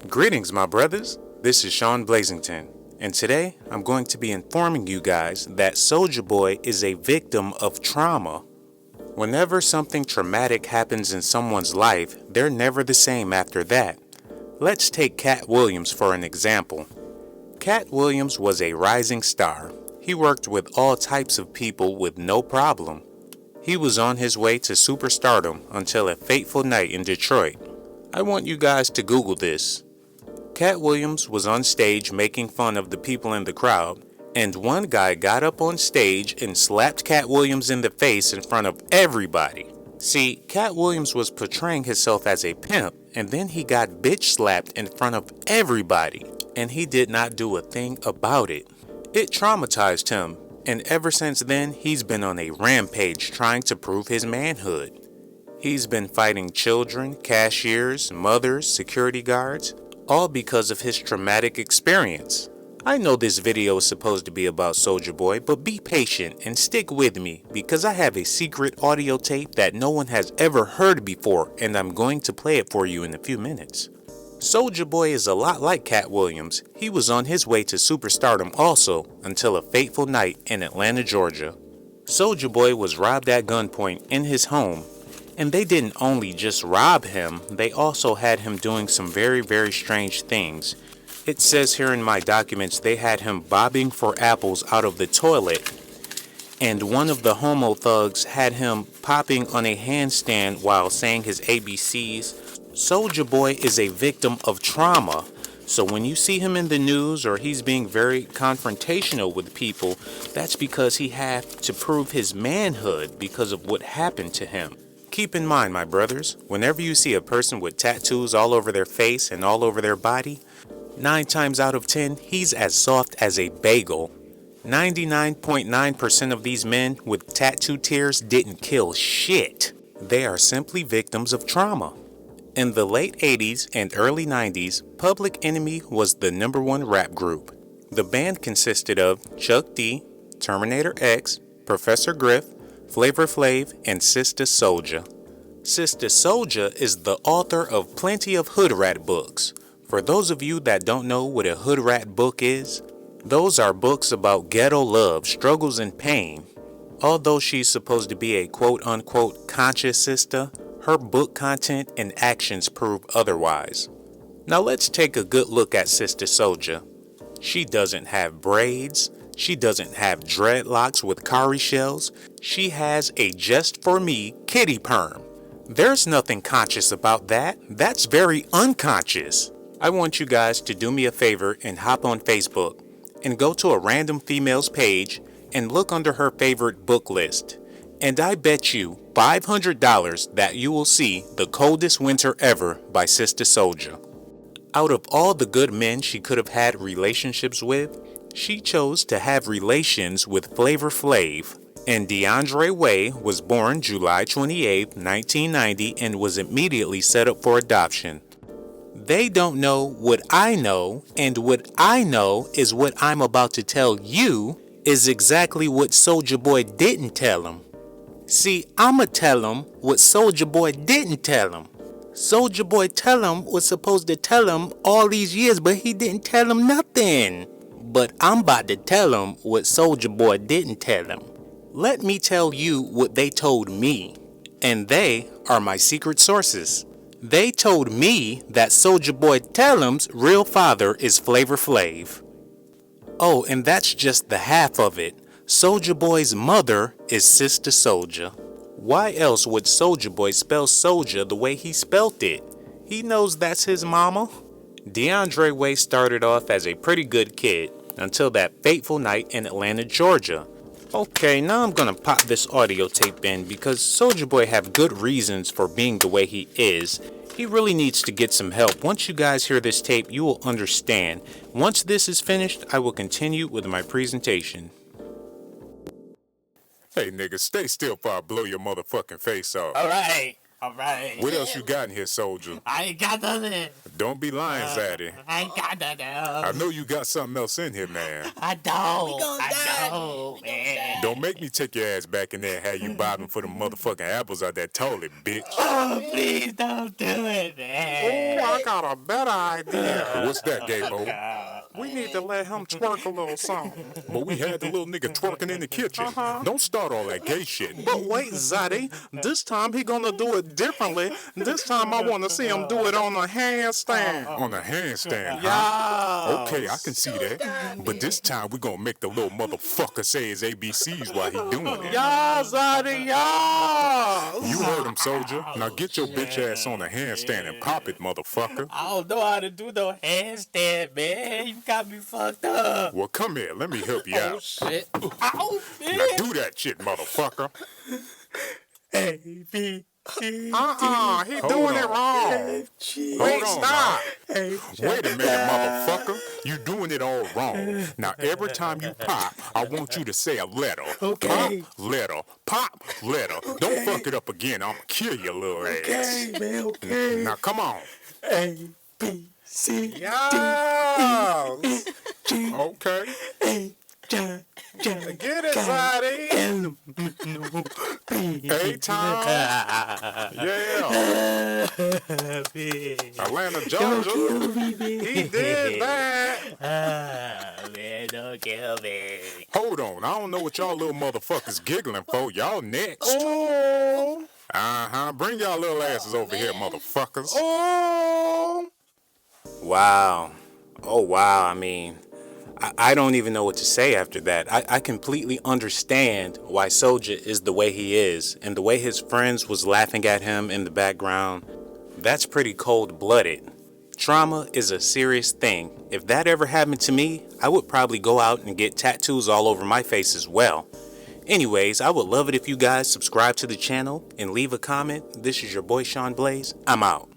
Greetings, my brothers. This is Sean Blazington, and today I'm going to be informing you guys that Soulja Boy is a victim of trauma. Whenever something traumatic happens in someone's life, they're never the same after that. Let's take Cat Williams for an example. Cat Williams was a rising star. He worked with all types of people with no problem. He was on his way to superstardom until a fateful night in Detroit. I want you guys to Google this. Cat Williams was on stage making fun of the people in the crowd, and one guy got up on stage and slapped Cat Williams in the face in front of everybody. See, Cat Williams was portraying himself as a pimp, and then he got bitch slapped in front of everybody, and he did not do a thing about it. It traumatized him, and ever since then, he's been on a rampage trying to prove his manhood. He's been fighting children, cashiers, mothers, security guards, all because of his traumatic experience. I know this video is supposed to be about Soulja Boy, but be patient and stick with me because I have a secret audio tape that no one has ever heard before, and I'm going to play it for you in a few minutes. Soulja Boy is a lot like Cat Williams. He was on his way to superstardom also, until a fateful night in Atlanta, Georgia. Soulja Boy was robbed at gunpoint in his home. And they didn't only just rob him, they also had him doing some very, very strange things. It says here in my documents they had him bobbing for apples out of the toilet. And one of the homo thugs had him popping on a handstand while saying his ABCs. Soulja Boy is a victim of trauma. So when you see him in the news or he's being very confrontational with people, that's because he had to prove his manhood because of what happened to him. Keep in mind, my brothers, whenever you see a person with tattoos all over their face and all over their body, 9 times out of 10, he's as soft as a bagel. 99.9% of these men with tattoo tears didn't kill shit. They are simply victims of trauma. In the late 80s and early 90s, Public Enemy was the #1 rap group. The band consisted of Chuck D, Terminator X, Professor Griff, Flavor Flav, and Sister Soulja. Sister Soulja is the author of plenty of hood rat books. For those of you that don't know what a hood rat book is, those are books about ghetto love, struggles, and pain. Although she's supposed to be a quote-unquote conscious sister, her book content and actions prove otherwise. Now let's take a good look at Sister Soulja. She doesn't have braids. She doesn't have dreadlocks with cowrie shells. She has a just for me kitty perm. There's nothing conscious about that. That's very unconscious. I want you guys to do me a favor and hop on Facebook and go to a random female's page and look under her favorite book list. And I bet you $500 that you will see The Coldest Winter Ever by Sister Soulja. Out of all the good men she could have had relationships with, she chose to have relations with Flavor Flav, and DeAndre Way was born July 28, 1990 and was immediately set up for adoption. They don't know what I know, and what I know is what I'm about to tell you is exactly what Soulja Boy didn't tell him. See, I'ma tell him what Soulja Boy didn't tell him. Soulja Boy tell him was supposed to tell him all these years, but he didn't tell him nothing. But I'm about to tell him what Soulja Boy didn't tell him. Let me tell you what they told me. And they are my secret sources. They told me that Soulja Boy tell him's real father is Flavor Flav. Oh, and that's just the half of it. Soulja Boy's mother is Sister Soulja. Why else would Soulja Boy spell Soulja the way he spelt it? He knows that's his mama. DeAndre Way started off as a pretty good kid until that fateful night in Atlanta, Georgia. Okay, now I'm gonna pop this audio tape in because Soulja Boy have good reasons for being the way he is. He really needs to get some help. Once you guys hear this tape, you will understand. Once this is finished, I will continue with my presentation. Hey nigga, stay still before I blow your motherfucking face off. Alright. Alright. What else you got in here, Soulja? I ain't got nothing. Don't be lying, Zaddy. I ain't got nothing. I know you got something else in here, man. I don't, man. Don't make me take your ass back in there and have you bobbing for the motherfucking apples out that toilet, bitch. Oh, please don't do it, man. Oh, I got a better idea. What's that, Gay-Bo? We need to let him twerk a little something. But we had the little nigga twerking in the kitchen. Don't start all that gay shit. But wait, Zaddy, this time he gonna do it differently. This time I want to see him do it on a handstand. On a handstand, huh? Yeah. Okay, I can see that. But this time we gonna make the little motherfucker say his ABCs while he doing it. Yeah, Zaddy, yeah. You heard him, Soulja. Now get your bitch ass on a handstand and pop it, motherfucker. I don't know how to do no handstand, man. You got me fucked up. Well, come here. Let me help you Oh, out. shit. Ow, man. Now do that shit, motherfucker. A, B, C, He Hold doing it on. wrong. G. Hold on, Stop. Wait a minute, motherfucker. You doing it all wrong. Now, every time you pop, I want you to say a letter. Okay. Pop, letter. Pop, letter. Don't fuck it up again. I'ma kill your little ass. Okay, man, okay. Now, come on. A, B, C, Yeah. G, Okay. A, J, Get it, Zaddy. L, A-Time. Yeah. Atlanta, Georgia. He did that. Man, don't kill me. Hold on. I don't know what y'all little motherfuckers giggling for. Y'all next. Oh. Bring y'all little asses over here, motherfuckers. Oh. Wow. Oh, wow. I mean, I don't even know what to say after that. I completely understand why Soulja is the way he is, and the way his friends was laughing at him in the background. That's pretty cold-blooded. Trauma is a serious thing. If that ever happened to me, I would probably go out and get tattoos all over my face as well. Anyways, I would love it if you guys subscribe to the channel and leave a comment. This is your boy Sean Blaze. I'm out.